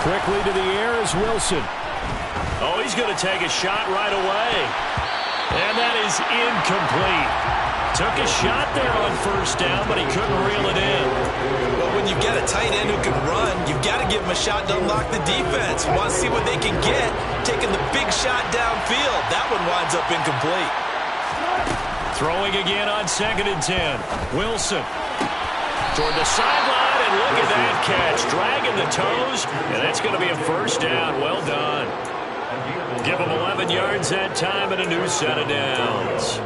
Quickly to the air is Wilson. Oh, he's going to take a shot right away. And that is incomplete. Took a shot there on first down, but he couldn't reel it in. Well, when you've got a tight end who can run, you've got to give him a shot to unlock the defense. Want to see what they can get, taking the big shot downfield. That one winds up incomplete. Throwing again on 2nd and 10. Wilson toward the sideline, and look at that catch. Dragging the toes, and that's going to be a first down. Well done. Give him 11 yards that time and a new set of downs.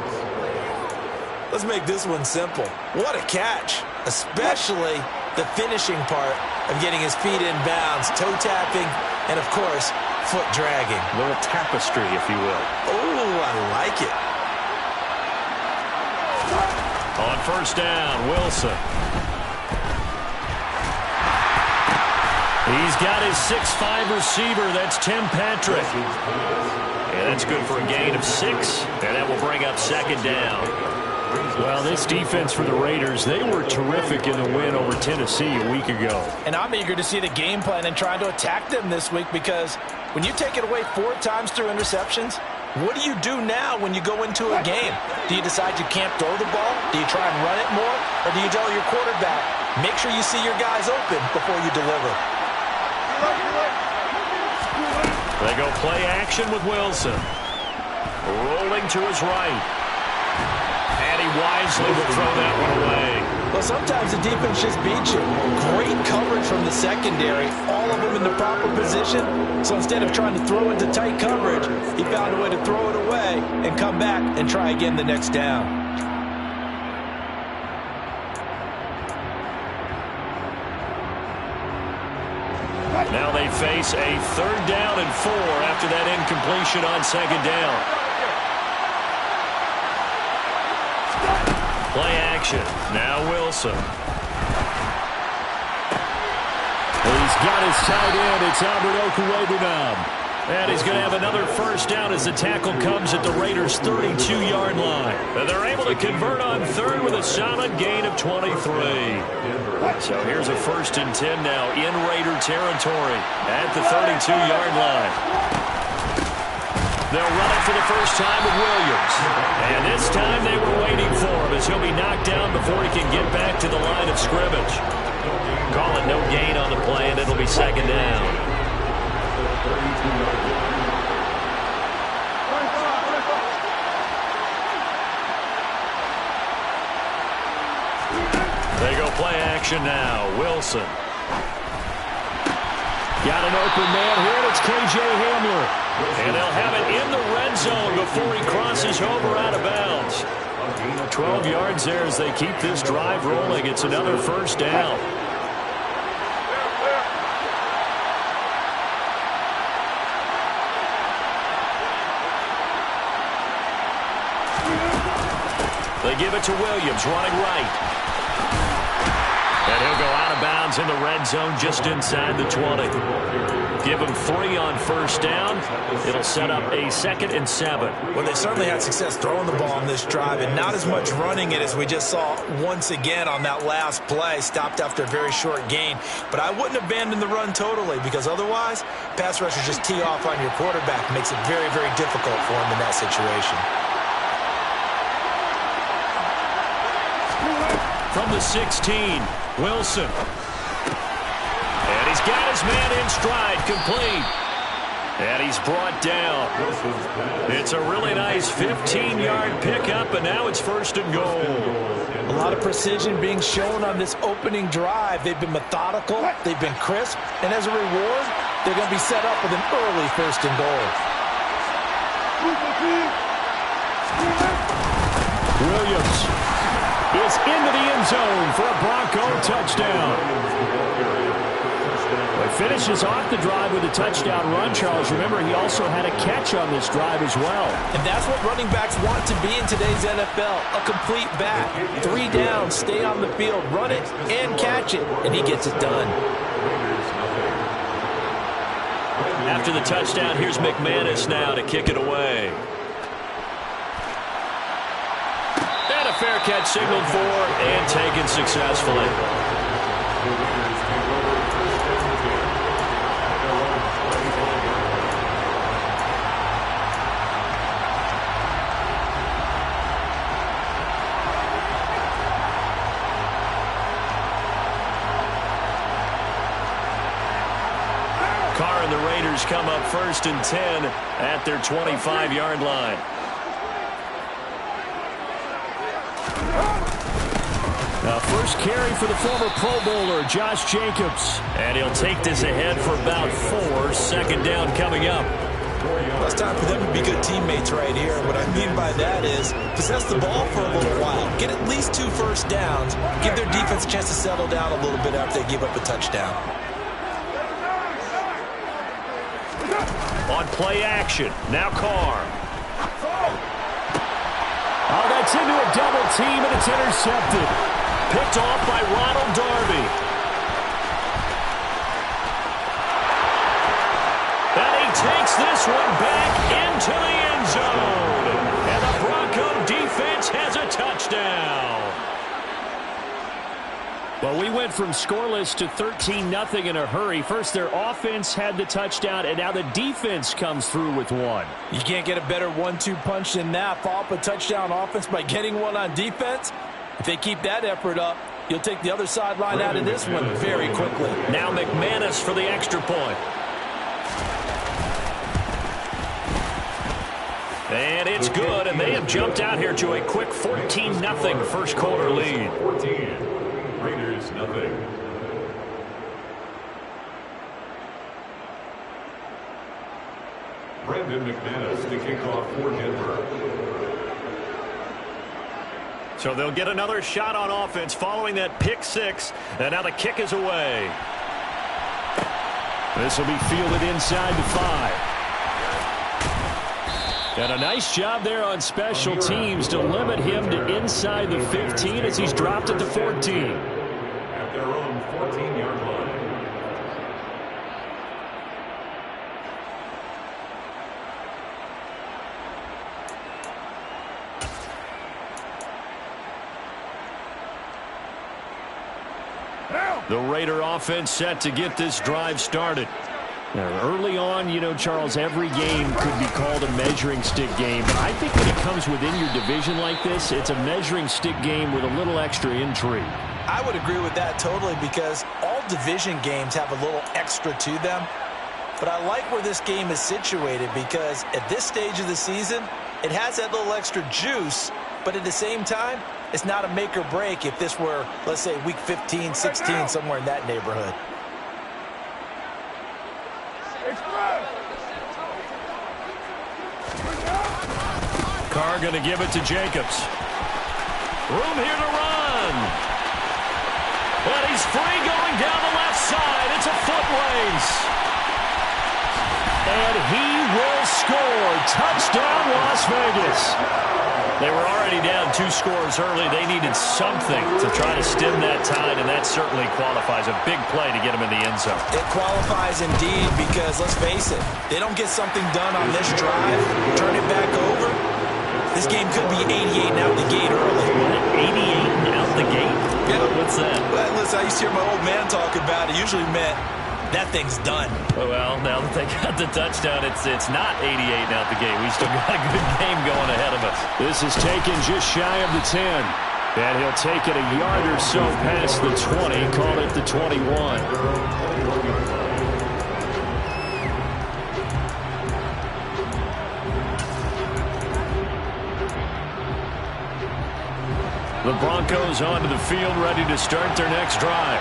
Let's make this one simple. What a catch, especially the finishing part of getting his feet in bounds, toe tapping, and, of course, foot dragging. A little tapestry, if you will. Oh, I like it. On first down, Wilson. He's got his 6'5" receiver. That's Tim Patrick. And that's good for a gain of 6. And that will bring up 2nd down. Well, this defense for the Raiders, they were terrific in the win over Tennessee a week ago. And I'm eager to see the game plan and trying to attack them this week, because when you take it away 4 times through interceptions, what do you do now when you go into a game? Do you decide you can't throw the ball? Do you try and run it more? Or do you tell your quarterback, make sure you see your guys open before you deliver? They go play action with Wilson. Rolling to his right. And he wisely will throw that one away. Well, sometimes the defense just beats you. Great coverage from the secondary. All of them in the proper position. So instead of trying to throw into tight coverage, he found a way to throw it away and come back and try again the next down. Now they face a 3rd down and 4 after that incompletion on 2nd down. Play action. Now Wilson. He's got his tight end. It's Albert Okwuegbunam. And he's going to have another first down as the tackle comes at the Raiders' 32-yard line. And they're able to convert on 3rd with a solid gain of 23. So here's a 1st and 10 now in Raider territory at the 32-yard line. They'll run it for the first time with Williams. And this time they were waiting for him, as he'll be knocked down before he can get back to the line of scrimmage. Call it no gain on the play, and it'll be 2nd down. They go play action now. Wilson. Got an open man here, and it's K.J. Hamler. And they'll have it in the red zone before he crosses over out of bounds. 12 yards there as they keep this drive rolling. It's another first down. They give it to Williams, running right. And he'll go out of bounds in the red zone just inside the 20. Give him 3 on first down. It'll set up a 2nd and 7. Well, they certainly had success throwing the ball on this drive, and not as much running it as we just saw once again on that last play. Stopped after a very short gain. But I wouldn't abandon the run totally, because otherwise, pass rushers just tee off on your quarterback. Makes it very, very difficult for him in that situation. From the 16, Wilson. And he's got his man in stride, complete. And he's brought down. It's a really nice 15-yard pickup, and now it's 1st and goal. A lot of precision being shown on this opening drive. They've been methodical, they've been crisp, and as a reward, they're going to be set up with an early 1st and goal. Williams is into the end zone for a Bronco touchdown. He finishes off the drive with a touchdown run, Charles. Remember, he also had a catch on this drive as well. And that's what running backs want to be in today's NFL, a complete back. 3 downs, stay on the field, run it, and catch it, and he gets it done. After the touchdown, here's McManus now to kick it away. And a fair catch signaled for and taken successfully. and the Raiders come up 1st and 10 at their 25-yard line. First carry for the former Pro Bowler, Josh Jacobs. And he'll take this ahead for about 4. Second down coming up. Well, it's time for them to be good teammates right here. What I mean by that is possess the ball for a little while. Get at least 2 first downs. Give their defense a chance to settle down a little bit after they give up a touchdown. On play action, now Carr. Oh, that's into a double team, and it's intercepted. Picked off by Ronald Darby. And he takes this one back into the end zone. And the Bronco defense has a touchdown. Well, we went from scoreless to 13-0 in a hurry. First, their offense had the touchdown, and now the defense comes through with one. You can't get a better 1-2 punch than that. Follow up a touchdown offense by getting one on defense. If they keep that effort up, you'll take the other sideline out of this one very quickly. Now McManus for the extra point. And it's good, and they have jumped out here to a quick 14-0 first quarter lead. 14, Raiders nothing. Brandon McManus to kick off for Denver. So they'll get another shot on offense following that pick 6, and now the kick is away. This will be fielded inside the 5. And a nice job there on special teams to limit him to inside the 15 as he's dropped at the 14. At their own 14-yard line. The Raider offense set to get this drive started. Now, early on, you know, Charles, every game could be called a measuring stick game. But I think when it comes within your division like this, it's a measuring stick game with a little extra intrigue. I would agree with that totally because all division games have a little extra to them. But I like where this game is situated because at this stage of the season, it has that little extra juice, but at the same time, it's not a make or break if this were, let's say, week 15, 16, somewhere in that neighborhood. Carr going to give it to Jacobs. Room here to run. But he's free going down the left side. It's a foot race. And he will score. Touchdown, Las Vegas. They were already down 2 scores early. They needed something to try to stem that tide, and that certainly qualifies. A big play to get them in the end zone. It qualifies indeed because, let's face it, they don't get something done on this drive, turn it back over, this game could be 88 and out the gate early. What, 88 and out the gate? Yeah. What's that? Well, listen, I used to hear my old man talk about it. Usually meant that thing's done. Well, now that they got the touchdown, it's not 88 and out the gate. We still got a good game going ahead of us. This is taken just shy of the 10. And he'll take it a yard or so past the 20, call it the 21. The Broncos onto the field, ready to start their next drive.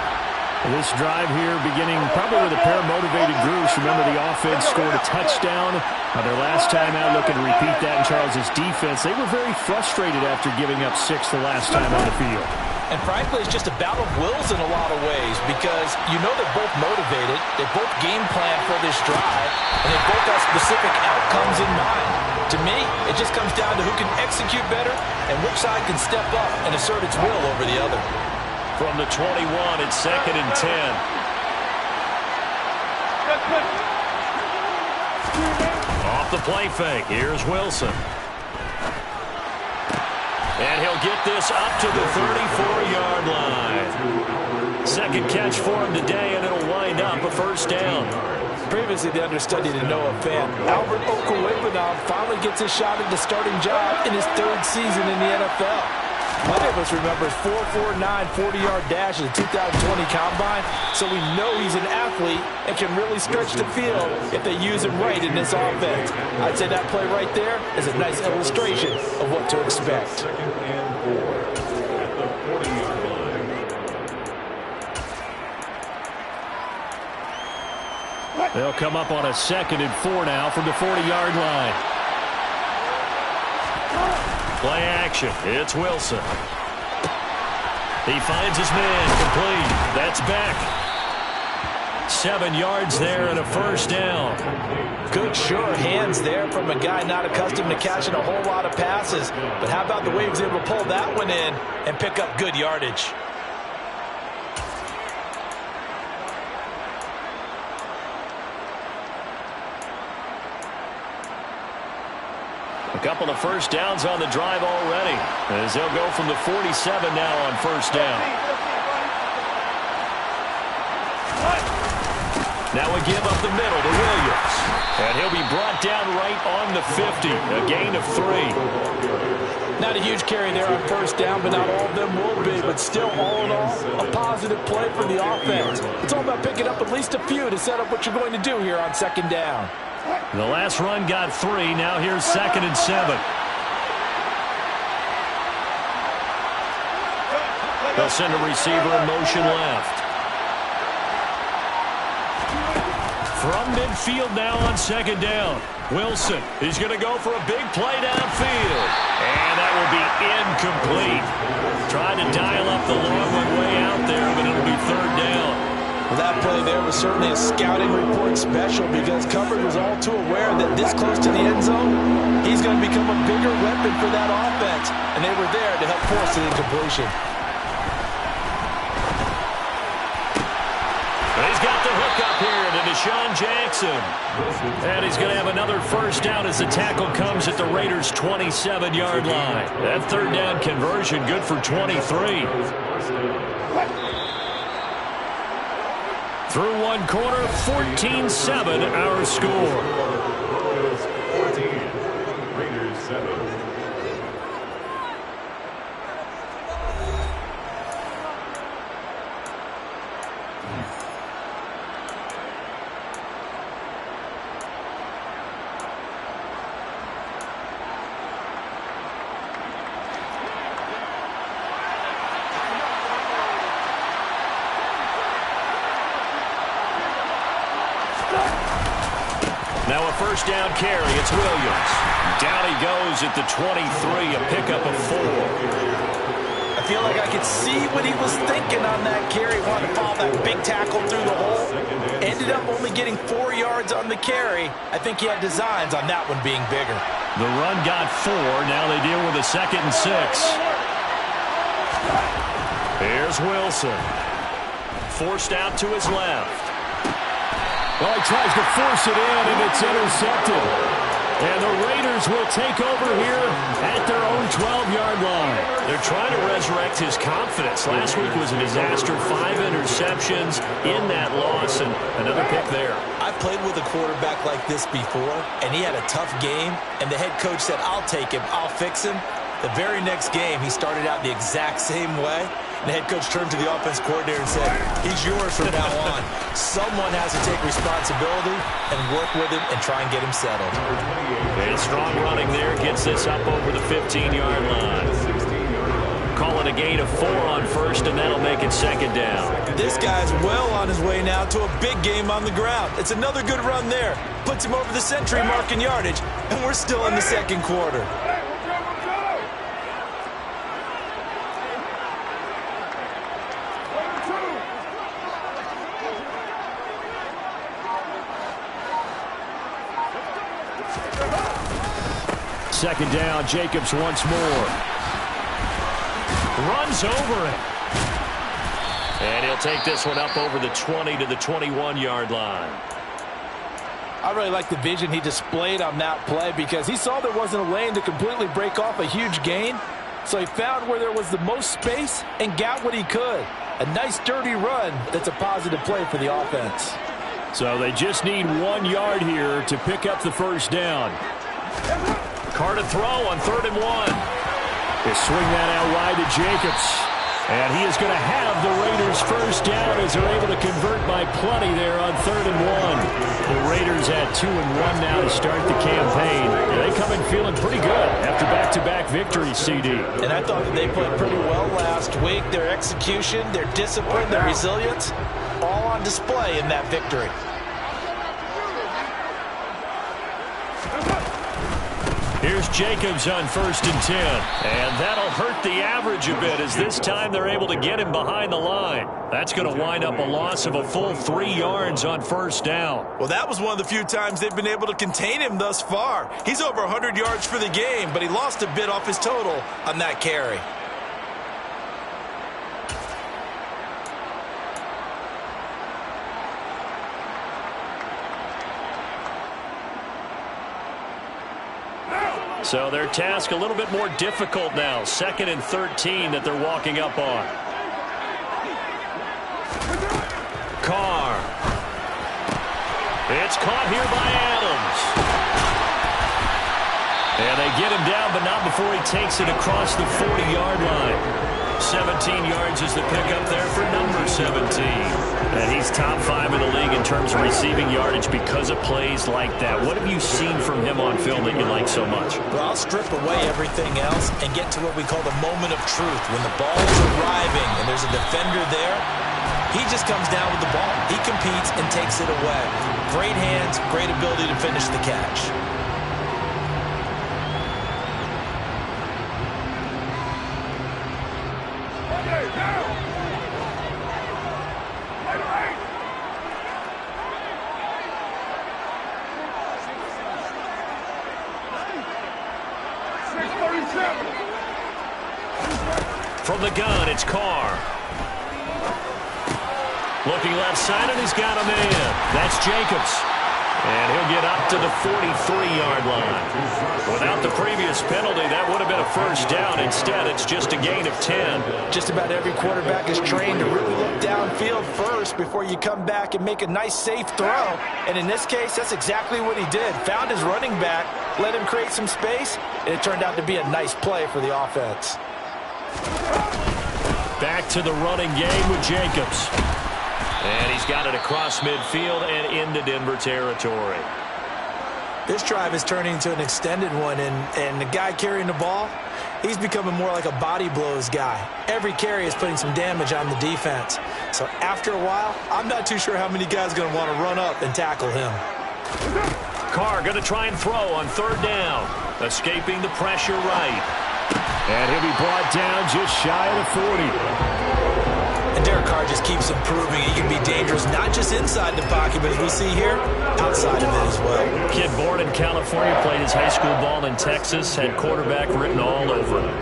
This drive here beginning probably with a pair of motivated groups. Remember, the offense scored a touchdown on their last time out, looking to repeat that in Charles's defense. They were very frustrated after giving up 6 the last time on the field. And frankly, it's just a battle of wills in a lot of ways because you know they're both motivated, they both game plan for this drive, and they both have specific outcomes in mind. To me, it just comes down to who can execute better and which side can step up and assert its will over the other. From the 21, it's 2nd and 10. Off the play fake, here's Wilson. And he'll get this up to the 34-yard line. Second catch for him today, and it'll wind up a first down. Previously, the understudy to Noah Fant, Albert Okwuegbunam finally gets a shot at the starting job in his 3rd season in the NFL. Many of us remember his 4.49 40-yard dash at the 2020 Combine, so we know he's an athlete and can really stretch the field if they use him right in this offense. I'd say that play right there is a nice illustration of what to expect. 2nd and 4 at the 40-yard line. They'll come up on a 2nd and 4 now from the 40-yard line. Play action. It's Wilson. He finds his man. Complete. That's Beck. 7 yards there and a first down. Good sure hands there from a guy not accustomed to catching a whole lot of passes. But how about the way he was able to pull that one in and pick up good yardage? A couple of first downs on the drive already, as they'll go from the 47 now on first down. Now a give up the middle to Williams. And he'll be brought down right on the 50, a gain of 3. Not a huge carry there on first down, but not all of them will be. But still, all in all, a positive play for the offense. It's all about picking up at least a few to set up what you're going to do here on second down. The last run got 3. Now here's 2nd and 7. They'll send a receiver in motion left. From midfield now on second down. Wilson is going to go for a big play downfield. And that will be incomplete. Trying to dial up the long one way out there, but it'll be third down. Well, that play there was certainly a scouting report special because coverage was all too aware that this close to the end zone, he's going to become a bigger weapon for that offense. And they were there to help force the incompletion. He's got the hook up here to Deshaun Jackson. And he's going to have another first down as the tackle comes at the Raiders' 27-yard line. That third down conversion good for 23. Through one quarter, 14-7 our score. 14, Raiders 7. Now a first down carry. It's Williams. Down he goes at the 23, a pickup of 4. I feel like I could see what he was thinking on that carry. Wanted to follow that big tackle through the hole. Ended up only getting 4 yards on the carry. I think he had designs on that one being bigger. The run got 4. Now they deal with a 2nd and 6. Here's Wilson. Forced out to his left. Well, he tries to force it in, and it's intercepted. And the Raiders will take over here at their own 12-yard line. They're trying to resurrect his confidence. Last week was a disaster. 5 interceptions in that loss, and another pick there. I played with a quarterback like this before, and he had a tough game, and the head coach said, I'll take him, I'll fix him. The very next game, he started out the exact same way. And the head coach turned to the offense coordinator and said, he's yours from now on. Someone has to take responsibility and work with him and try and get him settled. And strong running there gets this up over the 15-yard line. Call it a gain of 4 on first, and that'll make it second down. This guy's well on his way now to a big game on the ground. It's another good run there. Puts him over the century mark in yardage, and we're still in the second quarter. Second down, Jacobs once more. Runs over it. And he'll take this one up over the 20 to the 21-yard line. I really like the vision he displayed on that play because he saw there wasn't a lane to completely break off a huge gain. So he found where there was the most space and got what he could. A nice dirty run that's a positive play for the offense. So they just need 1 yard here to pick up the first down. Carr to throw on 3rd and 1. They swing that out wide to Jacobs. And he is going to have the Raiders first down as they're able to convert by plenty there on 3rd and 1. The Raiders at 2-1 now to start the campaign. And they come in feeling pretty good after back-to-back victories, CD. And I thought that they played pretty well last week. Their execution, their discipline, their resilience, all on display in that victory. Here's Jacobs on 1st and 10. And that'll hurt the average a bit as this time they're able to get him behind the line. That's going to wind up a loss of a full 3 yards on 1st down. Well, that was one of the few times they've been able to contain him thus far. He's over 100 yards for the game, but he lost a bit off his total on that carry. So their task a little bit more difficult now. 2nd and 13 that they're walking up on. Carr. It's caught here by Adams. And they get him down, but not before he takes it across the 40-yard line. 17 yards is the pickup there for number 17. And he's top 5 in the league in terms of receiving yardage because of plays like that. What have you seen from him on film that you like so much? Well, I'll strip away everything else and get to what we call the moment of truth. When the ball is arriving and there's a defender there, he just comes down with the ball. He competes and takes it away. Great hands, great ability to finish the catch. From the gun, it's Carr. Looking left side, and he's got a man. That's Jacobs. And he'll get up to the 43-yard line. Without the previous penalty, that would have been a first down. Instead, it's just a gain of 10. Just about every quarterback is trained to really look downfield first before you come back and make a nice, safe throw. And in this case, that's exactly what he did. Found his running back, let him create some space, and it turned out to be a nice play for the offense. Back to the running game with Jacobs. And he's got it across midfield and into Denver territory. This drive is turning into an extended one, and the guy carrying the ball, he's becoming more like a body blows guy. Every carry is putting some damage on the defense. So after a while, I'm not too sure how many guys are going to want to run up and tackle him. Carr going to try and throw on 3rd down. Escaping the pressure right. And he'll be brought down just shy of the 40. And Derek Carr just keeps improving. He can be dangerous, not just inside the pocket, but as we see here, outside of it as well. Kid born in California, played his high school ball in Texas, had quarterback written all over him.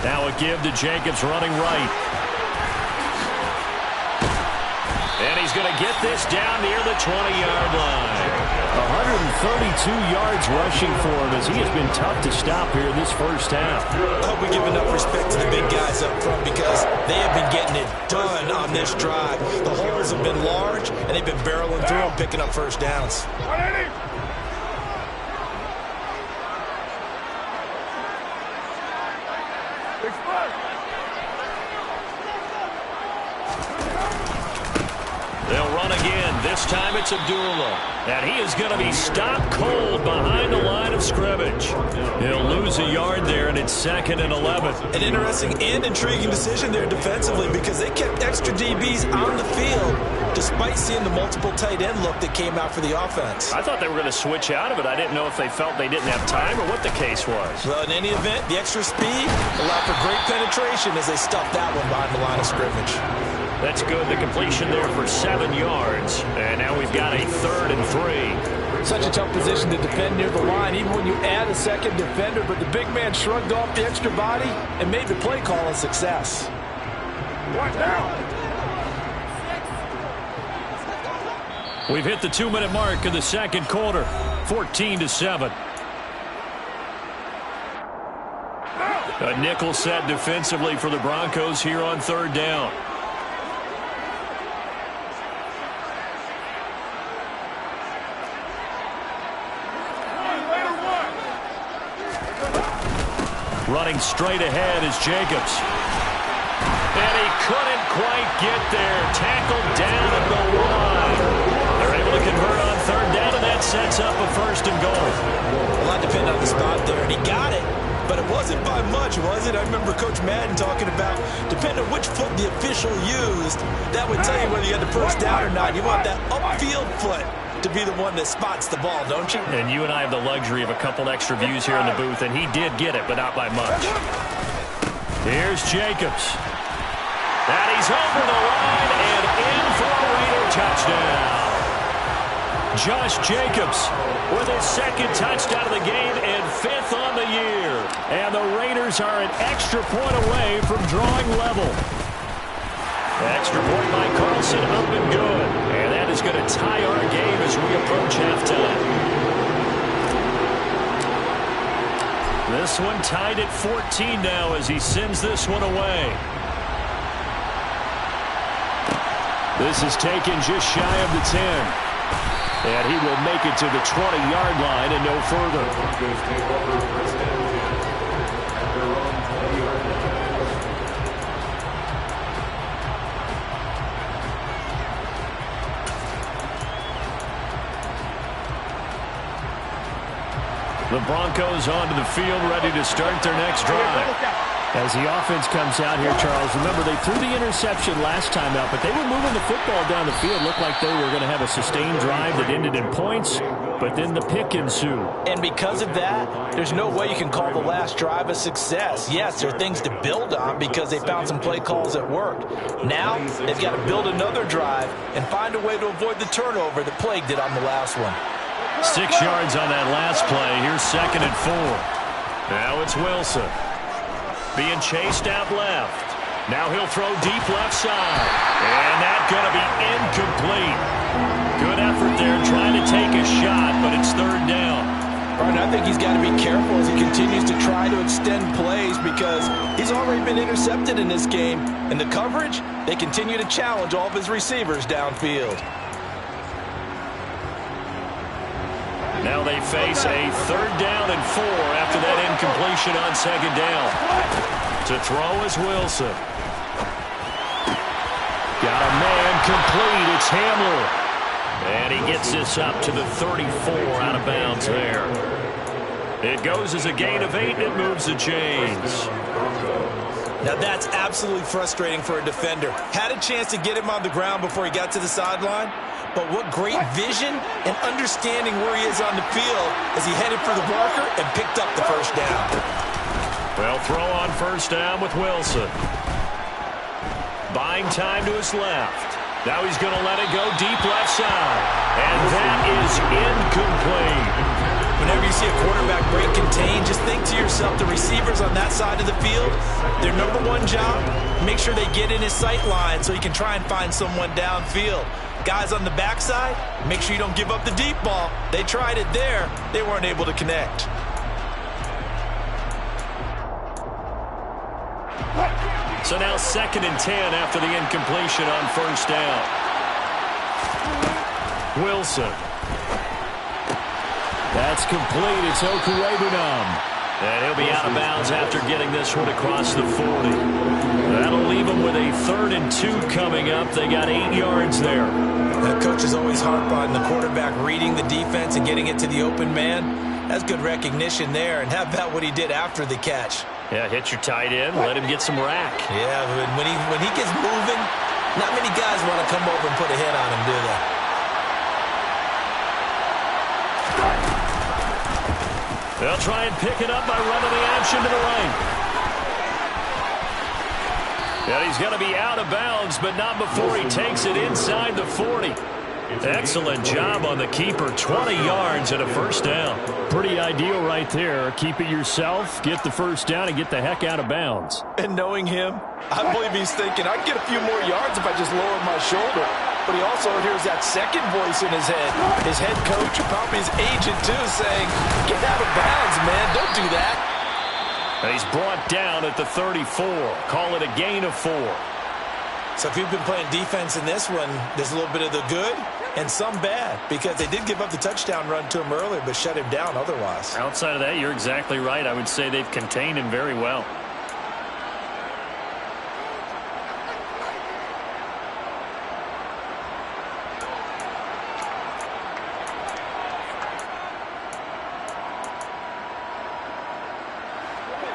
Now a give to Jacobs running right. And he's going to get this down near the 20-yard line. 132 yards rushing for him as he has been tough to stop here this first half. I hope we give enough respect to the big guys up front because they have been getting it done on this drive. The holes have been large, and they've been barreling through them, picking up first downs. They'll run again. This time it's Abdullah. And he is going to be stopped cold behind the line of scrimmage. He'll lose a yard there, and it's 2nd and 11. An interesting and intriguing decision there defensively because they kept extra DBs on the field despite seeing the multiple tight end look that came out for the offense. I thought they were going to switch out of it. I didn't know if they felt they didn't have time or what the case was. Well, in any event, the extra speed allowed for great penetration as they stuffed that one behind the line of scrimmage. That's good. The completion there for 7 yards. And now we've got a 3rd and 3. Such a tough position to defend near the line, even when you add a second defender. But the big man shrugged off the extra body and made the play call a success. Watch out! We've hit the 2-minute mark of the second quarter. 14-7. A nickel set defensively for the Broncos here on 3rd down. Running straight ahead is Jacobs. And he couldn't quite get there. Tackled down at the line. They're able to convert on third down, and that sets up a first and goal. A lot depended on the spot there, and he got it. But it wasn't by much, was it? I remember Coach Madden talking about, depending on which foot the official used, that would tell you whether you had the first down or not. You want that upfield foot to be the one that spots the ball, don't you? And you and I have the luxury of a couple extra views here in the booth, and he did get it, but not by much. Here's Jacobs. And he's over the line and in for a Raider touchdown. Josh Jacobs with his second touchdown of the game and 5th on the year. And the Raiders are an extra point away from drawing level. Extra point by Carlson, up and good. And that is going to tie our game as we approach halftime. This one tied at 14 now as he sends this one away. This is taken just shy of the 10. And he will make it to the 20-yard line and no further. The Broncos onto the field, ready to start their next drive. As the offense comes out here, Charles, remember they threw the interception last time out, but they were moving the football down the field. Looked like they were going to have a sustained drive that ended in points, but then the pick ensued. And because of that, there's no way you can call the last drive a success. Yes, there are things to build on because they found some play calls that worked. Now, they've got to build another drive and find a way to avoid the turnover that plagued it on the last one. 6 yards on that last play. Here's 2nd and 4. Now it's Wilson. Being chased out left. Now he'll throw deep left side. And that's going to be incomplete. Good effort there trying to take a shot, but it's 3rd down. Right, I think he's got to be careful as he continues to try to extend plays because he's already been intercepted in this game. And the coverage, they continue to challenge all of his receivers downfield. Now they face a 3rd down and 4 after that incompletion on 2nd down. To throw is Wilson. Got a man complete. It's Hamler. And he gets this up to the 34 out of bounds there. It goes as a gain of 8 and it moves the chains. Now that's absolutely frustrating for a defender. Had a chance to get him on the ground before he got to the sideline. But what great vision and understanding where he is on the field as he headed for the marker and picked up the first down. Well, throw on first down with Wilson. Buying time to his left. Now he's going to let it go deep left side. And that is incomplete. Whenever you see a quarterback break contain, just think to yourself, the receivers on that side of the field, their number one job, make sure they get in his sight line so he can try and find someone downfield. Guys on the backside, make sure you don't give up the deep ball. They tried it there. They weren't able to connect. So now 2nd and 10 after the incompletion on first down. Wilson. That's complete. It's Okurebunom. And he'll be out of bounds after getting this one across the 40. That'll leave him with a 3rd and 2 coming up. They got 8 yards there. Coaches always harp on the quarterback reading the defense and getting it to the open man. That's good recognition there. And how about what he did after the catch? Yeah, hit your tight end, let him get some rack. Yeah, when he gets moving, not many guys want to come over and put a hit on him, do they? They'll try and pick it up by running the action to the right. And he's going to be out of bounds, but not before he takes it inside the 40. Excellent job on the keeper. 20 yards and a first down. Pretty ideal right there. Keep it yourself, get the first down, and get the heck out of bounds. And knowing him, I believe he's thinking, I can get a few more yards if I just lower my shoulder. But he also hears that second voice in his head. His head coach, probably his agent too, saying, get out of bounds, man. Don't do that. And he's brought down at the 34. Call it a gain of 4. So if you've been playing defense in this one, there's a little bit of the good and some bad, because they did give up the touchdown run to him earlier, but shut him down otherwise. Outside of that, you're exactly right. I would say they've contained him very well.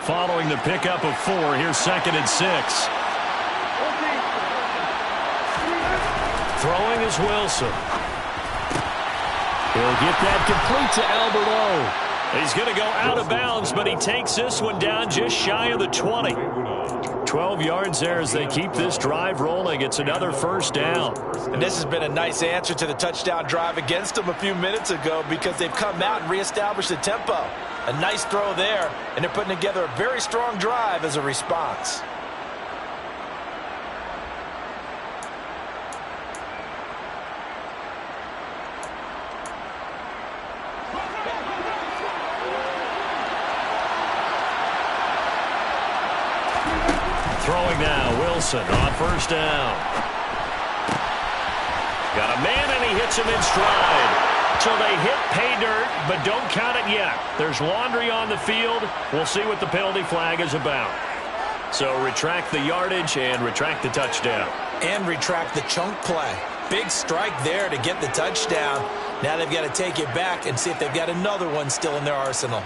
Following the pickup of 4, here's 2nd and 6. Throwing is Wilson. He'll get that complete to Albert O. He's going to go out of bounds, but he takes this one down just shy of the 20. 12 yards there as they keep this drive rolling. It's another first down. And this has been a nice answer to the touchdown drive against them a few minutes ago, because they've come out and reestablished the tempo. A nice throw there, and they're putting together a very strong drive as a response. Throwing now, Wilson on first down. Got a man, and he hits him in stride. So they hit pay dirt, but don't count it yet. There's laundry on the field. We'll see what the penalty flag is about. So retract the yardage and retract the touchdown. And retract the chunk play. Big strike there to get the touchdown. Now they've got to take it back and see if they've got another one still in their arsenal.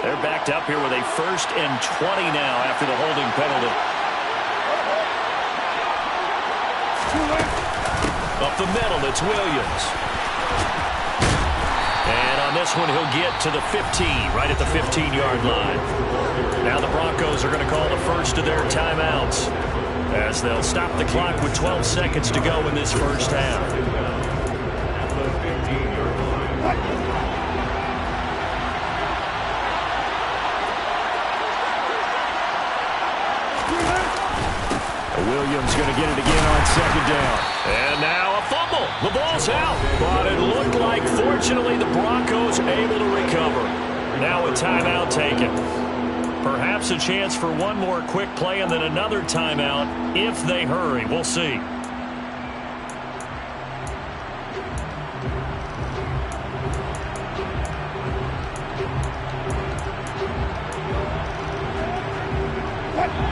They're backed up here with a 1st and 20 now after the holding penalty. Up the middle, it's Williams. And on this one, he'll get to the 15, right at the 15-yard line. Now the Broncos are going to call the first of their timeouts, as they'll stop the clock with 12 seconds to go in this first half. Williams going to get it again on 2nd down. And now a fumble. The ball's out. But it looked like, fortunately, the Broncos able to recover. Now a timeout taken. Perhaps a chance for one more quick play and then another timeout if they hurry. We'll see.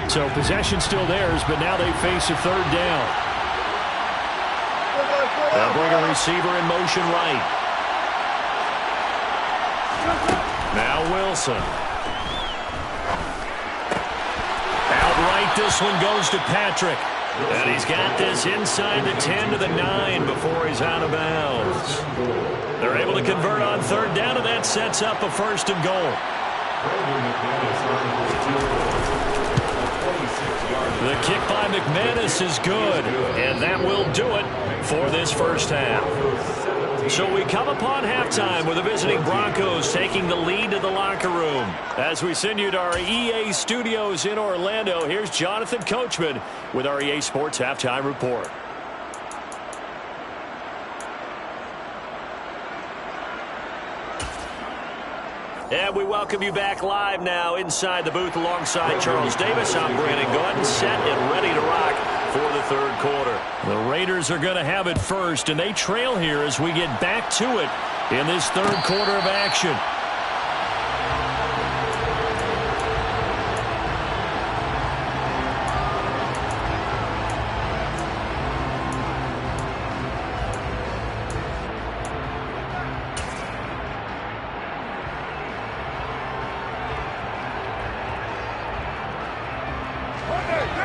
So possession still theirs, but now they face a 3rd down. They'll bring a receiver in motion right. Now Wilson. Outright, this one goes to Patrick. And he's got this inside the 10 to the 9 before he's out of bounds. They're able to convert on 3rd down, and that sets up a 1st and goal. The kick by McManus is good, and that will do it for this first half. So we come upon halftime with the visiting Broncos taking the lead to the locker room. As we send you to our EA studios in Orlando, here's Jonathan Coachman with our EA Sports Halftime Report. And we welcome you back live now inside the booth alongside Charles Davis. I'm Brandon Gaudin, set and ready to rock for the 3rd quarter. The Raiders are going to have it first, and they trail here as we get back to it in this 3rd quarter of action.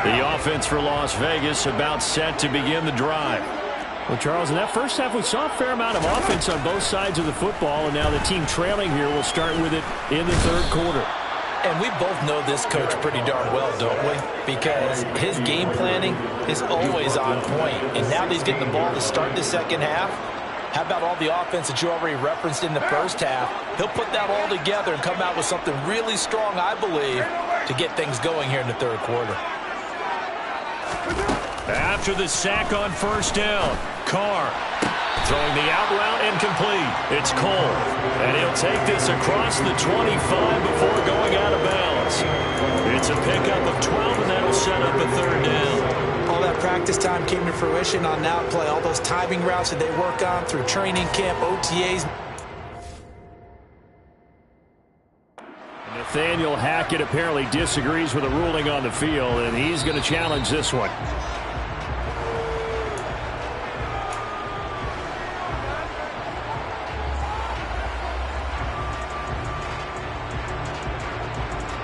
The offense for Las Vegas about set to begin the drive. Well, Charles, in that first half, we saw a fair amount of offense on both sides of the football, and now the team trailing here will start with it in the 3rd quarter. And we both know this coach pretty darn well, don't we? Because his game planning is always on point. And now that he's getting the ball to start the 2nd half, how about all the offense that you already referenced in the first half? He'll put that all together and come out with something really strong, I believe, to get things going here in the 3rd quarter. After the sack on first down, Carr throwing the out route incomplete. It's Cole, and he'll take this across the 25 before going out of bounds. It's a pickup of 12, and that'll set up a 3rd down. All that practice practice time came to fruition on that play. All those timing routes that they work on through training camp, OTAs. Nathaniel Hackett apparently disagrees with the ruling on the field, and he's going to challenge this one.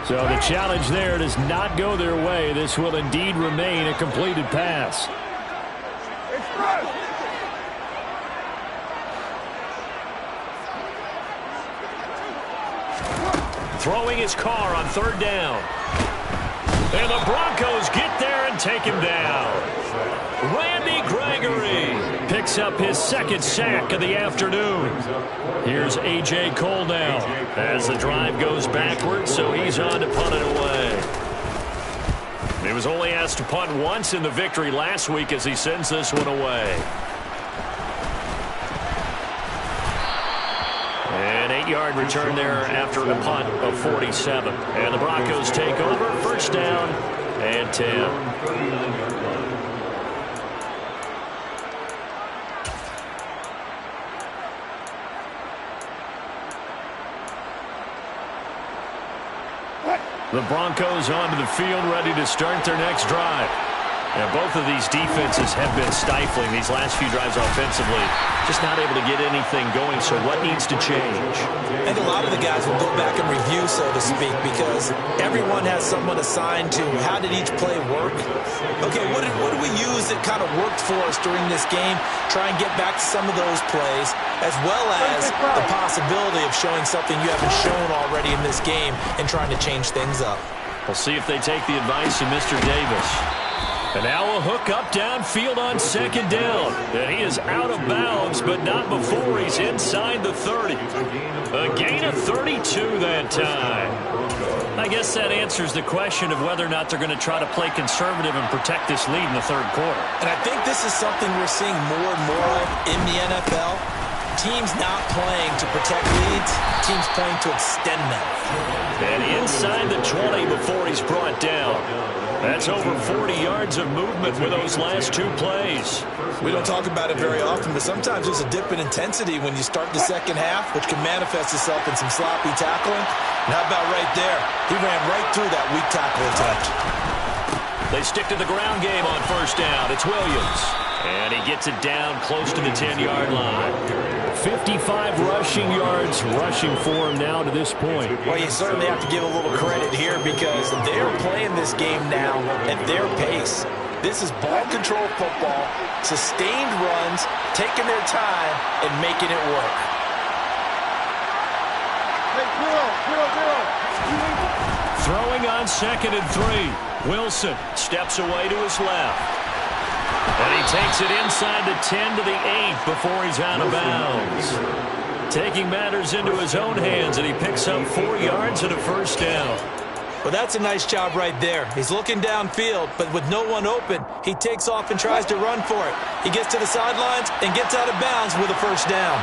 So the challenge there does not go their way. This will indeed remain a completed pass. Throwing his car on third down. And the Broncos get there and take him down. Randy Gregory picks up his second sack of the afternoon. Here's A.J. Cole now as the drive goes backwards, so he's on to punt it away. He was only asked to punt once in the victory last week as he sends this one away. An 8-yard return there after a punt of 47. And the Broncos take over, first down and 10. The Broncos onto the field, ready to start their next drive. Now, both of these defenses have been stifling these last few drives offensively. Just not able to get anything going, so what needs to change? I think a lot of the guys will go back and review, so to speak, because everyone has someone assigned to how did each play work. Okay, what did we use that kind of worked for us during this game? Try and get back to some of those plays, as well as the possibility of showing something you haven't shown already in this game and trying to change things up. We'll see if they take the advice of Mr. Davis. And now a hook up downfield on second down. And he is out of bounds, but not before he's inside the 30. A gain of 32 that time. I guess that answers the question of whether or not they're going to try to play conservative and protect this lead in the third quarter. And I think this is something we're seeing more and more of in the NFL. Teams not playing to protect leads, teams playing to extend them. And inside the 20 before he's brought down. That's over 40 yards of movement with those last two plays. We don't talk about it very often, but sometimes there's a dip in intensity when you start the second half, which can manifest itself in some sloppy tackling. And how about right there? He ran right through that weak tackle attempt. They stick to the ground game on first down. It's Williams. And he gets it down close to the 10-yard line. 55 rushing yards rushing for him now to this point. Well, you certainly have to give a little credit here because they're playing this game now at their pace. This is ball control football, sustained runs, taking their time, and making it work. Throwing on 2nd and 3. Wilson steps away to his left. And he takes it inside the 10 to the 8 before he's out of bounds. Taking matters into his own hands, and he picks up 4 yards and a first down. Well, that's a nice job right there. He's looking downfield, but with no one open, he takes off and tries to run for it. He gets to the sidelines and gets out of bounds with a first down.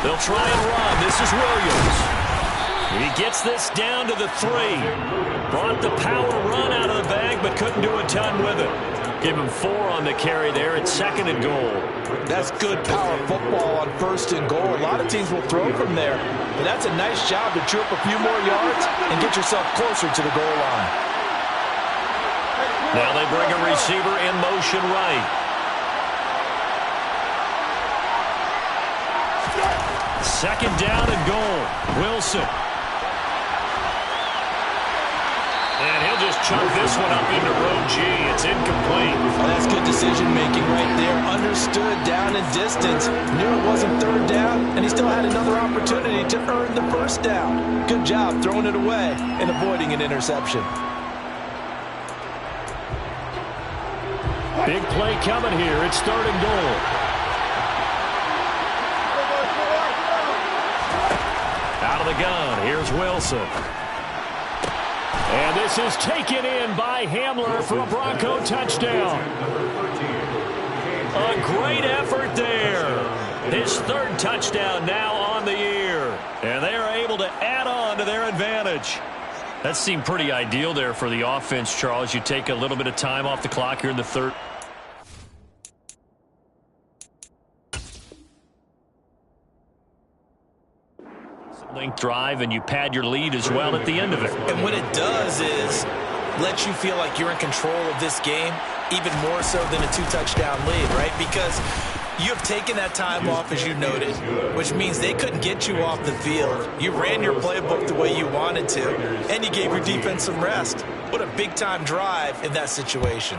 They'll try and run. This is Williams. He gets this down to the 3. Brought the power run out of the bag, but couldn't do a ton with it. Give him 4 on the carry there at 2nd and goal. That's good power football on 1st and goal. A lot of teams will throw from there, but that's a nice job to chew up a few more yards and get yourself closer to the goal line. Now they bring a receiver in motion right. Second down and goal. Wilson. And he'll just chunk this one up into row G. It's incomplete. Oh, that's good decision-making right there. Understood down and distance. Knew it wasn't third down, and he still had another opportunity to earn the first down. Good job throwing it away and avoiding an interception. Big play coming here. It's 3rd and goal. Out of the gun, here's Wilson. And this is taken in by Hamler for a Bronco touchdown. A great effort there. His 3rd touchdown now on the year. And they are able to add on to their advantage. That seemed pretty ideal there for the offense, Charles. You take a little bit of time off the clock here in the third. Length drive, and you pad your lead as well at the end of it. And what it does is let you feel like you're in control of this game, even more so than a 2-touchdown lead, right? Because you have taken that time off, as you noted, which means they couldn't get you off the field. You ran your playbook the way you wanted to, and you gave your defense some rest. What a big-time drive in that situation.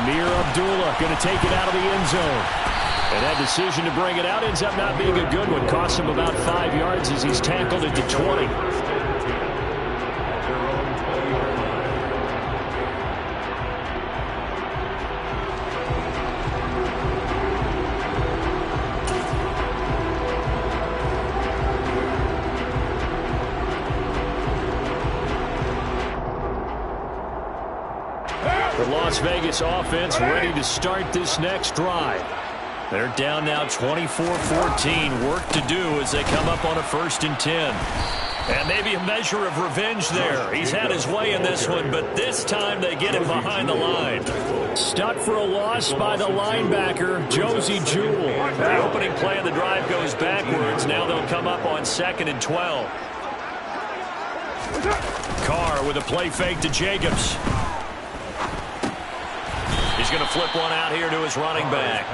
Amir Abdullah going to take it out of the end zone. And that decision to bring it out ends up not being a good one. Costs him about 5 yards as he's tackled at the 20. The Las Vegas offense ready to start this next drive. They're down now 24-14. Work to do as they come up on a 1st and 10. And maybe a measure of revenge there. He's had his way in this one, but this time they get him behind the line. Stuck for a loss by the linebacker, Josey Jewell. The opening play of the drive goes backwards. Now they'll come up on 2nd and 12. Carr with a play fake to Jacobs. He's going to flip one out here to his running back.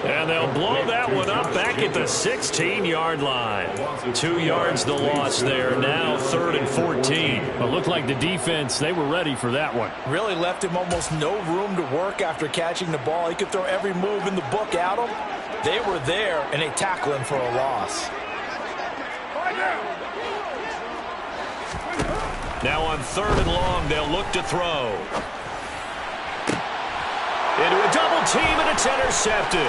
And they'll blow that one up back at the 16-yard line. 2 yards the loss there. Now 3rd and 14. It looked like the defense, they were ready for that one. Really left him almost no room to work after catching the ball. He could throw every move in the book at him. They were there, and they tackle him for a loss. Now on 3rd and long, they'll look to throw. Into a double team, and it's intercepted.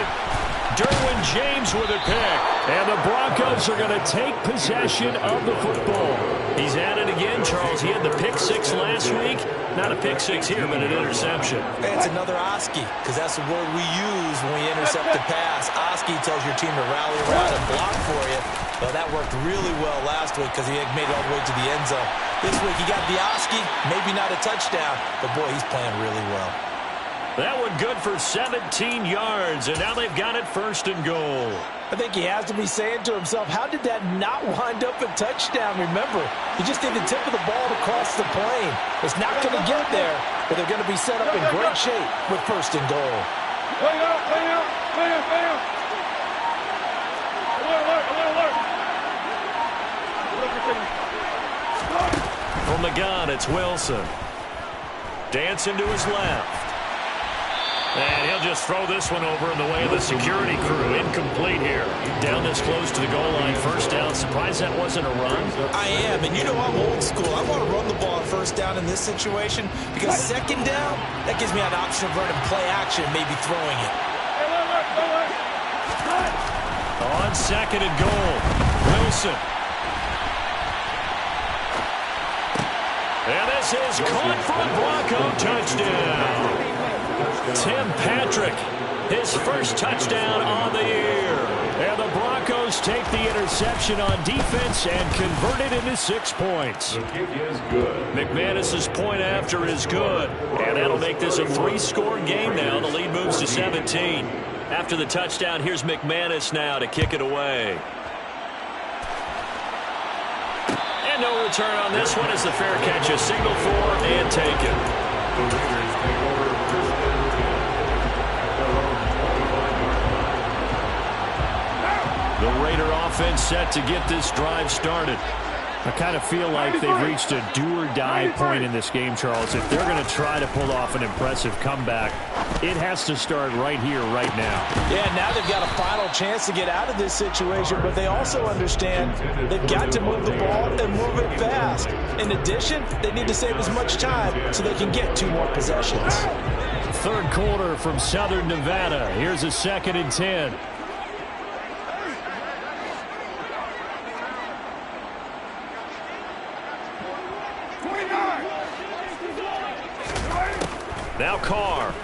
Derwin James with a pick. And the Broncos are going to take possession of the football. He's at it again, Charles. He had the pick 6 last week. Not a pick 6 here, but an interception. It's another Oski, because that's the word we use when we intercept the pass. Oski tells your team to rally around and block for you. But that worked really well last week because he had made it all the way to the end zone. This week he got the Oski, maybe not a touchdown, but boy, he's playing really well. That one good for 17 yards, and now they've got it 1st and goal. I think he has to be saying to himself, how did that not wind up a touchdown? Remember, he just need the tip of the ball to cross the plane. It's not going to get there, but they're going to be set up in great shape with 1st and goal. From the gun, it's Wilson. Dancing to his left. And he'll just throw this one over in the way of the security crew. Incomplete here. Down this close to the goal line. 1st down. Surprised that wasn't a run. I am, and you know I'm old school. I want to run the ball on 1st down in this situation because 2nd down, that gives me an option of running play action, maybe throwing it. On 2nd and goal, Wilson. And this is caught for a Bronco touchdown. Tim Patrick, his 1st touchdown on the year. And the Broncos take the interception on defense and convert it into 6 points. McManus's point after is good. And that'll make this a 3-score game now. The lead moves to 17. After the touchdown, here's McManus now to kick it away. And no return on this one as the fair catch is signaled for and taken. The Raider offense set to get this drive started. I kind of feel like they've reached a do-or-die point in this game, Charles. If they're going to try to pull off an impressive comeback, it has to start right here, right now. Yeah, now they've got a final chance to get out of this situation, but they also understand they've got to move the ball and move it fast. In addition, they need to save as much time so they can get 2 more possessions. 3rd quarter from Southern Nevada. Here's a 2nd and 10. Now Carr.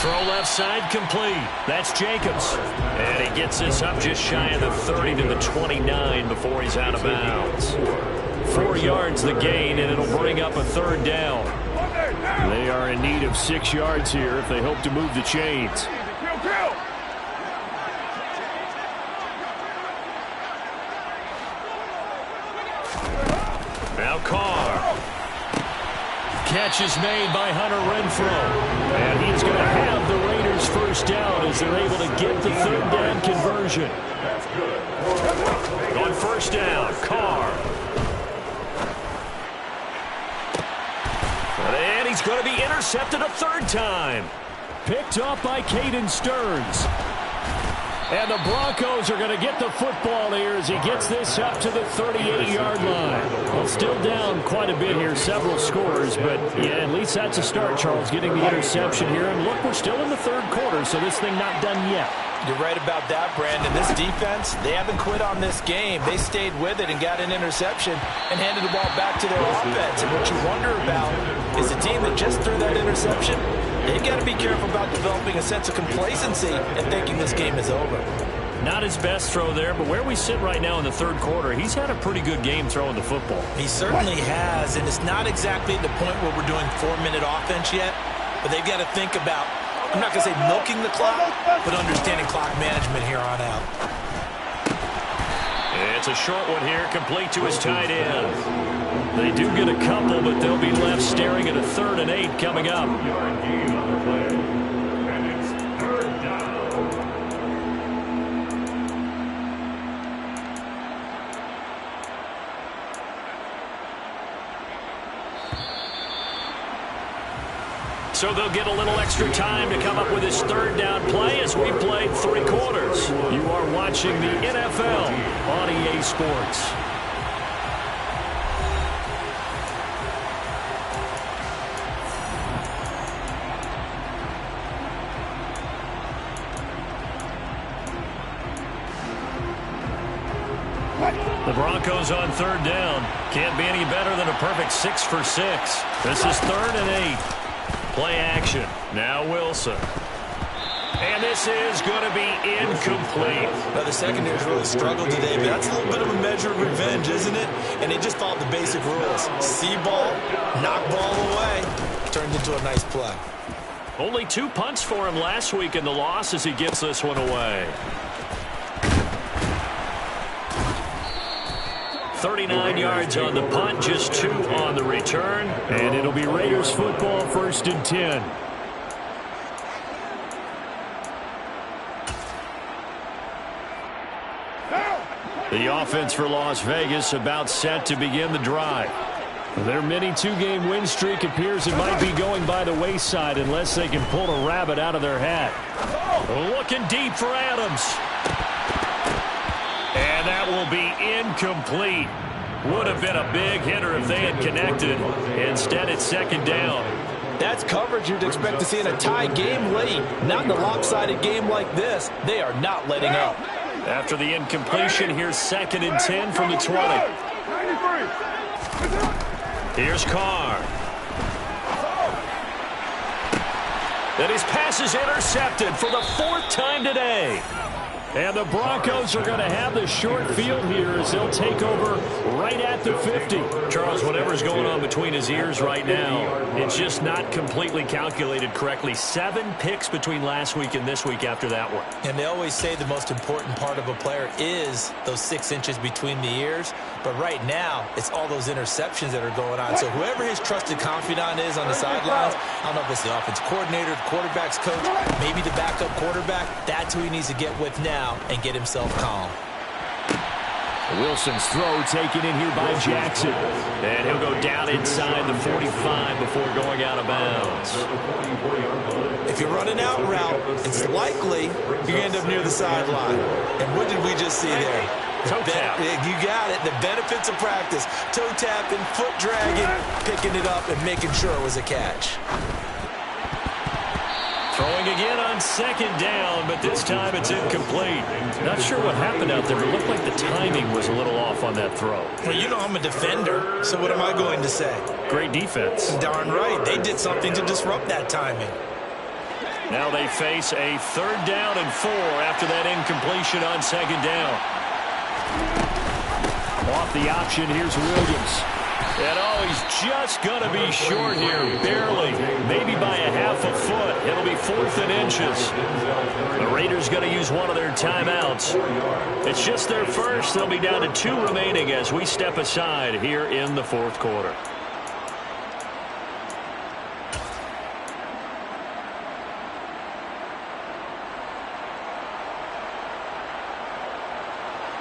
Throw left side complete. That's Jacobs. And he gets this up just shy of the 30 to the 29 before he's out of bounds. 4 yards the gain, and it'll bring up a third down. They are in need of 6 yards here if they hope to move the chains. Now Carr. Catch is made by Hunter Renfrow. And he's going to have the Raiders first down as they're able to get the third down conversion. On first down, Carr. And he's going to be intercepted a third time. Picked off by Caden Stearns. And the Broncos are going to get the football here as he gets this up to the 38-yard line. Well, still down quite a bit here, several scores, but yeah, at least that's a start, Charles, getting the interception here. And look, we're still in the third quarter, so this thing not done yet. You're right about that, Brandon. This defense, they haven't quit on this game. They stayed with it and got an interception and handed the ball back to their offense. And what you wonder about is a team that just threw that interception, they've got to be careful about developing a sense of complacency and thinking this game is over. Not his best throw there, but where we sit right now in the third quarter, he's had a pretty good game throwing the football. He certainly has, and it's not exactly at the point where we're doing 4-minute offense yet, but they've got to think about, I'm not going to say milking the clock, but understanding clock management here on out. It's a short one here, complete to his tight end. They do get a couple, but they'll be left staring at a 3rd and 8 coming up. So they'll get a little extra time to come up with his third down play as we played 3 quarters. You are watching the NFL on EA Sports. The Broncos on 3rd down. Can't be any better than a perfect 6 for 6. This is 3rd and 8. Play action. Now Wilson. And this is going to be incomplete. Now, the secondary's really struggled today, but that's a little bit of a measure of revenge, isn't it? And they just followed the basic rules. See ball, knock ball away. Turned into a nice play. Only 2 punts for him last week in the loss as he gets this one away. 39 yards on the punt, just 2 on the return. And it'll be Raiders football, 1st and 10. The offense for Las Vegas about set to begin the drive. Their mini 2-game win streak appears it might be going by the wayside unless they can pull a rabbit out of their hat. Looking deep for Adams. And that will be incomplete. Would have been a big hitter if they had connected. Instead, it's 2nd down. That's coverage you'd expect to see in a tie game late. Not in a lopsided game like this. They are not letting up. After the incompletion, here's 2nd and 10 from the 20. Here's Carr. And his pass is intercepted for the 4th time today. And the Broncos are going to have the short field here as they'll take over right at the 50. Charles, whatever's going on between his ears right now, it's just not completely calculated correctly. 7 picks between last week and this week after that one. And they always say the most important part of a player is those 6 inches between the ears. But right now, it's all those interceptions that are going on. So whoever his trusted confidant is on the sidelines, I don't know if it's the offense coordinator, the quarterback's coach, maybe the backup quarterback, that's who he needs to get with now and get himself calm. Wilson's throw taken in here by Jackson. And he'll go down inside the 45 before going out of bounds. If you're running out route, it's likely you're going to end up near the sideline. And what did we just see there? Toe tap. You got it. The benefits of practice. Toe tapping, foot dragging, picking it up, and making sure it was a catch. Throwing again on 2nd down, but this time it's incomplete. Not sure what happened out there, but it looked like the timing was a little off on that throw. Well, you know I'm a defender, so what am I going to say? Great defense. Darn right. They did something to disrupt that timing. Now they face a 3rd down and 4 after that incompletion on 2nd down. Off the option, here's Williams. And he's just going to be short here, barely, maybe by a half a foot. It'll be 4th and inches. The Raiders going to use one of their timeouts. It's just their first. They'll be down to 2 remaining as we step aside here in the 4th quarter.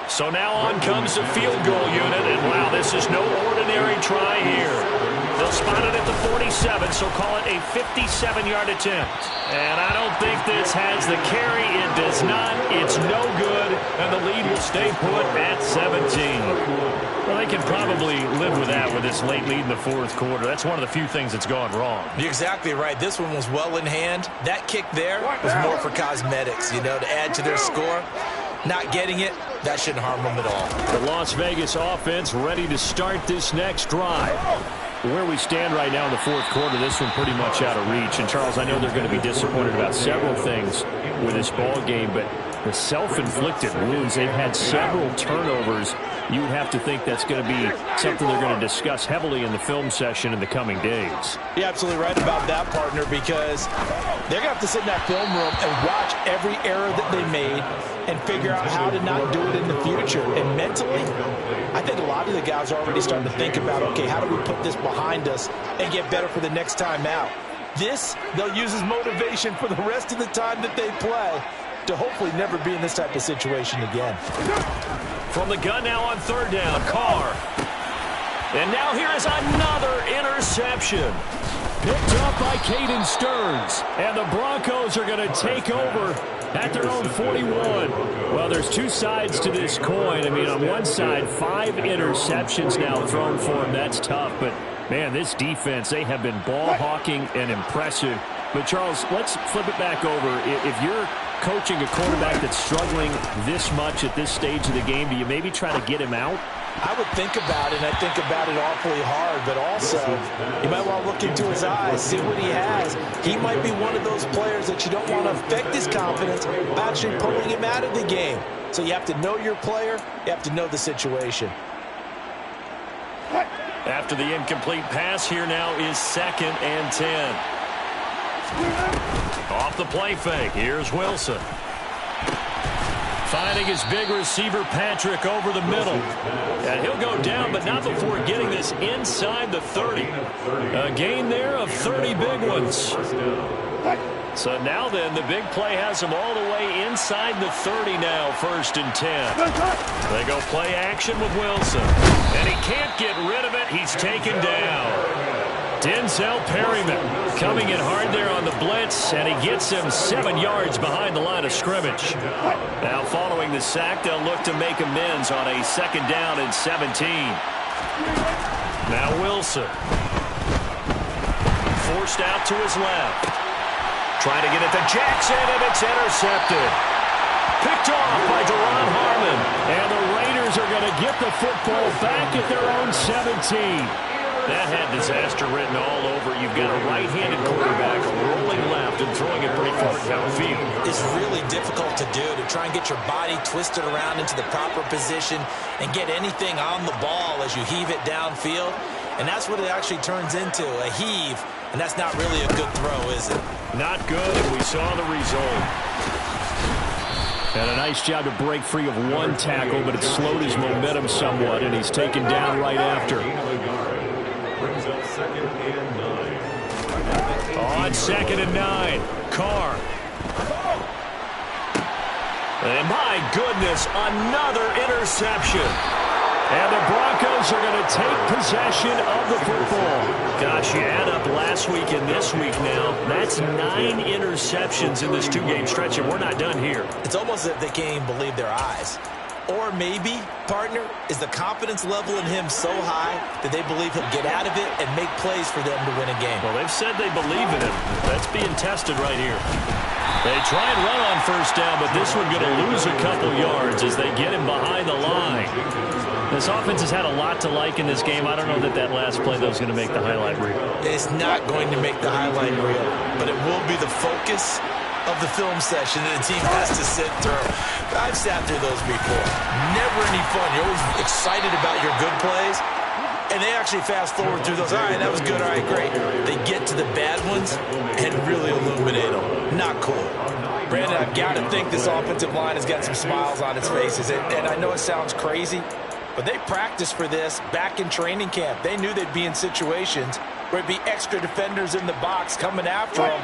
So now on comes the field goal unit, and wow, this is no ordinary try here. They'll spot it at the 47, so call it a 57-yard attempt. And I don't think this has the carry. It does not. It's no good, and the lead will stay put at 17. Well, they can probably live with that with this late lead in the 4th quarter. That's one of the few things that's gone wrong. You're exactly right. This one was well in hand. That kick there was more for cosmetics, to add to their score. Not getting it, that shouldn't harm them at all. The Las Vegas offense ready to start this next drive. Where we stand right now in the 4th quarter, this one pretty much out of reach. And, Charles, I know they're going to be disappointed about several things with this ball game, but the self-inflicted wounds, they've had several turnovers. You would have to think that's going to be something they're going to discuss heavily in the film session in the coming days. You're absolutely right about that, partner, because they're going to have to sit in that film room and watch every error that they made and figure out how to not do it in the future. And mentally, I think a lot of the guys are already starting to think about, okay, how do we put this behind us and get better for the next time out? This, they'll use as motivation for the rest of the time that they play to hopefully never be in this type of situation again. From the gun now on 3rd down, Carr. And now here is another interception. Picked up by Caden Stearns. And the Broncos are going to take over at their own 41. Well, there's 2 sides to this coin. I mean, on one side, 5 interceptions now thrown for him. That's tough. But, man, this defense, they have been ball hawking and impressive. But, Charles, let's flip it back over. If you're coaching a quarterback that's struggling this much at this stage of the game, do you maybe try to get him out? I would think about it, and I think about it awfully hard, but also you might want to look into his eyes, see what he has. He might be one of those players that you don't want to affect his confidence by actually pulling him out of the game. So you have to know your player, you have to know the situation. After the incomplete pass, here now is 2nd and 10. Off the play fake, here's Wilson. Finding his big receiver, Patrick, over the middle. And he'll go down, but not before getting this inside the 30. A gain there of 30 big ones. So now then, the big play has him all the way inside the 30 now, 1st and 10. They go play action with Wilson. And he can't get rid of it. He's taken down. Denzel Perryman coming in hard there on the blitz, and he gets him 7 yards behind the line of scrimmage. Now following the sack, they'll look to make amends on a 2nd down and 17. Now Wilson. Forced out to his left. Trying to get it to Jackson, and it's intercepted. Picked off by Deron Harmon. And the Raiders are going to get the football back at their own 17. That had disaster written all over. You've got a right-handed quarterback rolling left and throwing it pretty far downfield. It's really difficult to do, to try and get your body twisted around into the proper position and get anything on the ball as you heave it downfield. And that's what it actually turns into, a heave. And that's not really a good throw, is it? Not good, and we saw the result. And a nice job to break free of one tackle, but it slowed his momentum somewhat, and he's taken down right after. Brings up 2nd and 9. On 2nd and 9, Carr. And my goodness, another interception. And the Broncos are going to take possession of the football. Gosh, you add up last week and this week now. That's 9 interceptions in this 2-game stretch, and we're not done here. It's almost as if they can't even believe their eyes. Or maybe, partner, is the confidence level in him so high that they believe he'll get out of it and make plays for them to win a game. Well, they've said they believe in him. That's being tested right here. They try and run on 1st down, but this one going to lose a couple yards as they get him behind the line. This offense has had a lot to like in this game. I don't know that last play, though, is going to make the highlight reel. It's not going to make the highlight reel, but it will be the focus of the film session that the team has to sit through. I've sat through those before. Never any fun. You're always excited about your good plays, and they actually fast forward through those. All right, that was good. All right, great. They get to the bad ones and really illuminate them. Not cool. Brandon, I've got to think this offensive line has got some smiles on its faces. And I know it sounds crazy, but they practiced for this back in training camp. They knew they'd be in situations where it'd be extra defenders in the box coming after them,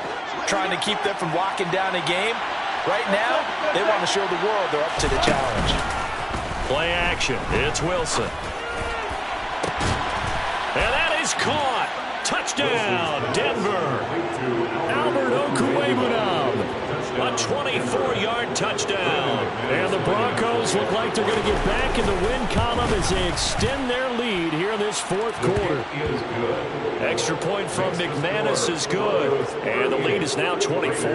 trying to keep them from locking down a game. Right now, they want to show the world they're up to the challenge. Play action. It's Wilson. And that is caught. Touchdown, Denver. Albert Okwuegbunam. A 24-yard touchdown. And the Broncos look like they're going to get back in the win column as they extend their lead here in this fourth quarter. Extra point from McManus is good. And the lead is now 24.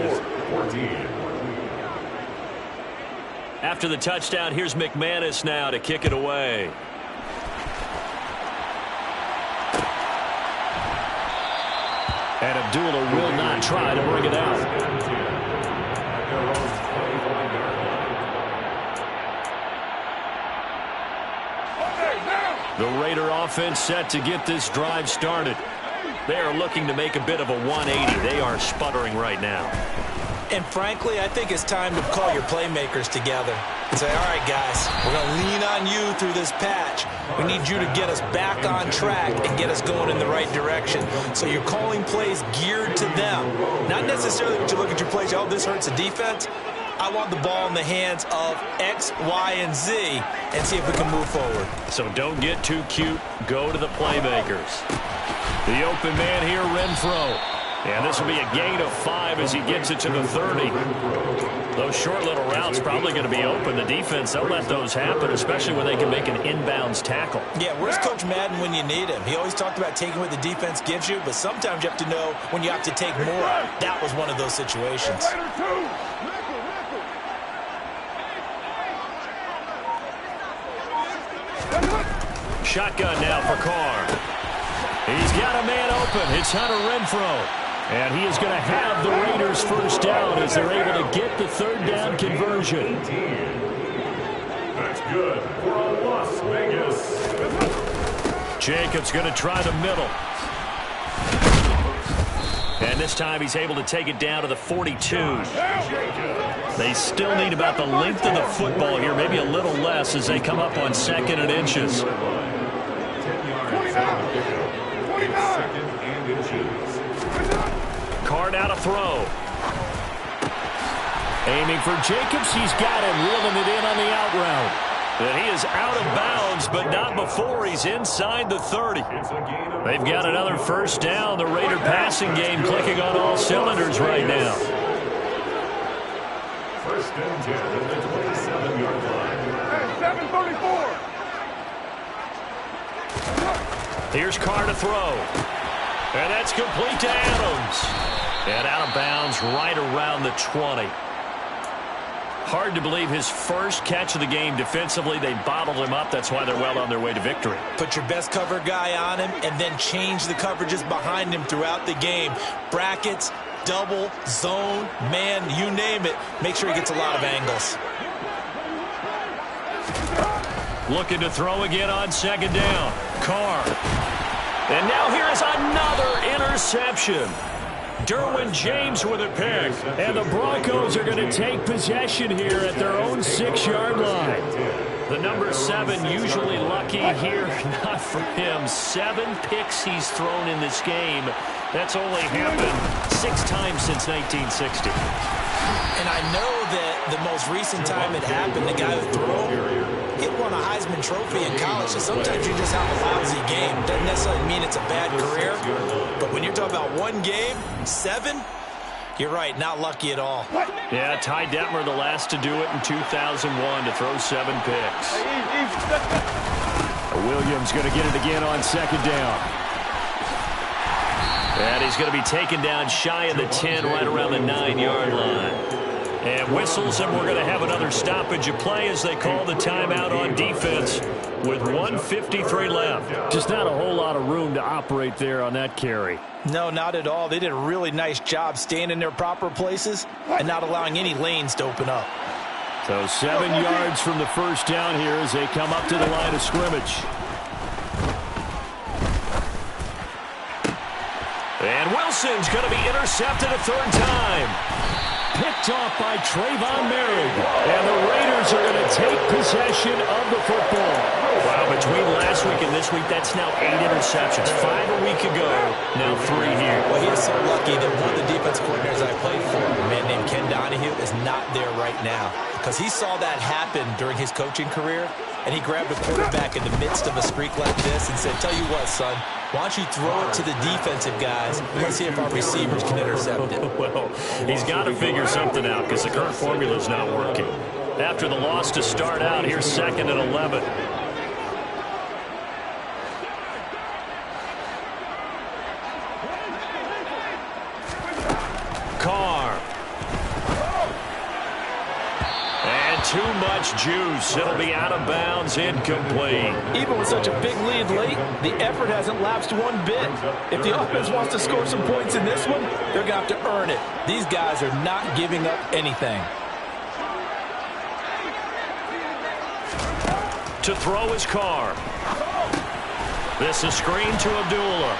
After the touchdown, here's McManus now to kick it away. And Abdullah will not try to bring it out. The Raider offense set to get this drive started. They are looking to make a bit of a 180. They are sputtering right now. And frankly, I think it's time to call your playmakers together and say, all right, guys, we're going to lean on you through this patch. We need you to get us back on track and get us going in the right direction. So you're calling plays geared to them. Not necessarily when you look at your plays, oh, this hurts the defense. I want the ball in the hands of X, Y, and Z and see if we can move forward. So don't get too cute. Go to the playmakers. The open man here, Renfro. And this will be a gain of 5 as he gets it to the 30. Those short little routes probably going to be open. The defense, they'll let those happen, especially when they can make an inbounds tackle. Yeah, where's Coach Madden when you need him? He always talked about taking what the defense gives you, but sometimes you have to know when you have to take more. That was one of those situations. Shotgun now for Carr. He's got a man open. It's Hunter Renfro. And he is going to have the Raiders first down as they're able to get the third down conversion. That's good for a Las Vegas. Jacobs going to try the middle. And this time he's able to take it down to the 42. They still need about the length of the football here, maybe a little less as they come up on 2nd and inches. 29. And inches. Carr now to throw. Aiming for Jacobs. He's got him, reeling it in on the out route. And he is out of bounds, but not before he's inside the 30. They've got another first down. The Raider passing game clicking on all cylinders right now. First and 10 at the 27-yard line. 7:34. Here's Carr to throw. And that's complete to Adams. And out of bounds right around the 20. Hard to believe his first catch of the game defensively. They bottled him up. That's why they're well on their way to victory. Put your best cover guy on him and then change the coverages behind him throughout the game. Brackets, double, zone, man, you name it. Make sure he gets a lot of angles. Looking to throw again on 2nd down. Carr. And now here is another interception. Derwin James with a pick. And the Broncos are going to take possession here at their own 6-yard line. The number 7 usually lucky here. Not for him. 7 picks he's thrown in this game. That's only happened 6 times since 1960. And I know that the most recent time it happened, the guy who threw, he won a Heisman Trophy in college. So sometimes you just have a lousy game. Doesn't necessarily mean it's a bad career. But when you're talking about one game, 7, you're right, not lucky at all. Yeah, Ty Detmer, the last to do it in 2001 to throw 7 picks. Williams going to get it again on 2nd down. And he's going to be taken down shy of the 10, right around the 9-yard line. And whistles, and we're going to have another stoppage of play as they call the timeout on defense. with 1:53 left. Just not a whole lot of room to operate there on that carry. No, not at all. They did a really nice job staying in their proper places and not allowing any lanes to open up. So 7 yards from the first down here as they come up to the line of scrimmage. And Wilson's going to be intercepted a third time. Picked off by Trayvon Merrick. And the Raiders are going to take possession of the football. Wow, between last week and this week, that's now 8 interceptions. 5 a week ago, now 3 here. Well, he is so lucky that one of the defense coordinators I played for, a man named Ken Donahue, is not there right now. Because he saw that happen during his coaching career, and he grabbed a quarterback in the midst of a streak like this and said, tell you what, son, why don't you throw it to the defensive guys and let's see if our receivers can intercept it. Well, he's got to figure something out because the current formula is not working. After the loss to start out, here's 2nd and 11. Carr. And too much juice. It'll be out of bounds, incomplete. Even with such a big lead late, the effort hasn't lapsed one bit. If the offense wants to score some points in this one, they're going to have to earn it. These guys are not giving up anything. To throw his Carr. This is screen to Abdullah.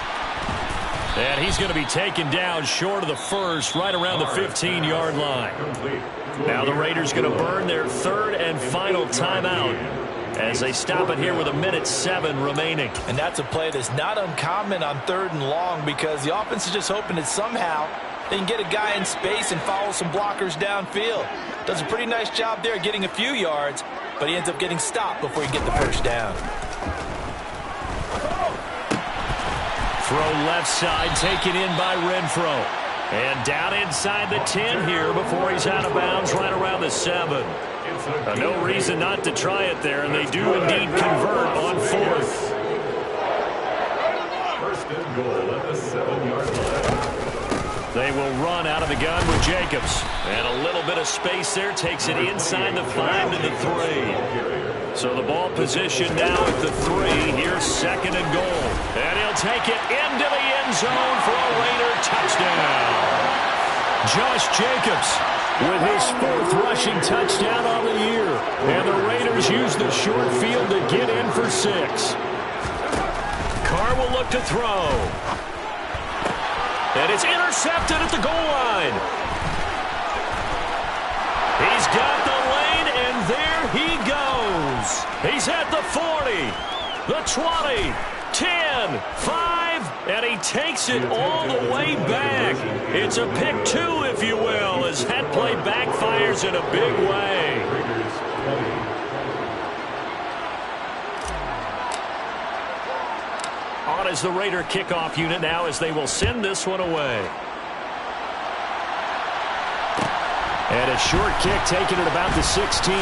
And he's going to be taken down short of the first, right around the 15-yard line. Now the Raiders going to burn their 3rd and final timeout as they stop it here with 1:07 remaining. And that's a play that's not uncommon on 3rd and long because the offense is just hoping that somehow they can get a guy in space and follow some blockers downfield. Does a pretty nice job there getting a few yards, but he ends up getting stopped before he can get the first down. Throw left side, taken in by Renfro. And down inside the 10 here before he's out of bounds right around the 7. No reason not to try it there, and they do indeed convert on 4th. 1st and goal at the 7-yard line. They will run out of the gun with Jacobs. And a little bit of space there takes it inside the 5 to the 3. So the ball position now at the 3. Here's 2nd and goal. And he'll take it into the end zone for a Raider touchdown. Josh Jacobs with his 4th rushing touchdown on the year. And the Raiders use the short field to get in for 6. Carr will look to throw. And it's intercepted at the goal line. He's got the lane, and there he goes. He's at the 40, the 20, 10, 5, and he takes it all the way back. It's a pick 2, if you will, as that play backfires in a big way. On is the Raider kickoff unit now as they will send this one away. And a short kick taken at about the 16.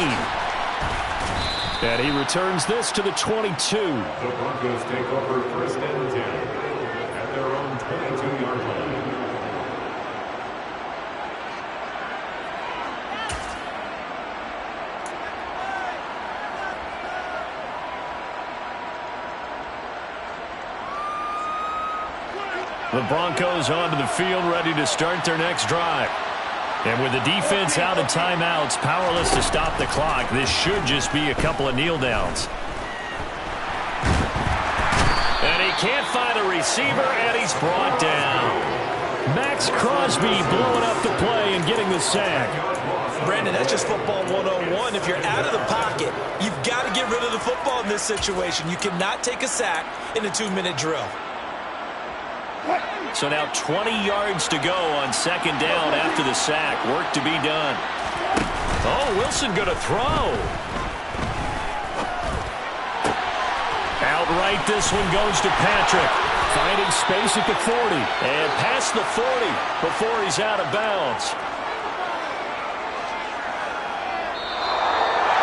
And he returns this to the 22. The Broncos take over 1st and 10 at their own 22-yard line. The Broncos onto the field, ready to start their next drive. And with the defense out of timeouts, powerless to stop the clock, this should just be a couple of kneel downs. And he can't find a receiver, and he's brought down. Max Crosby blowing up the play and getting the sack. Brandon, that's just football 101. If you're out of the pocket, you've got to get rid of the football in this situation. You cannot take a sack in a 2-minute drill. So now 20 yards to go on 2nd down after the sack. Work to be done. Oh, Wilson going to throw. Outright, this one goes to Patrick. Finding space at the 40. And past the 40 before he's out of bounds.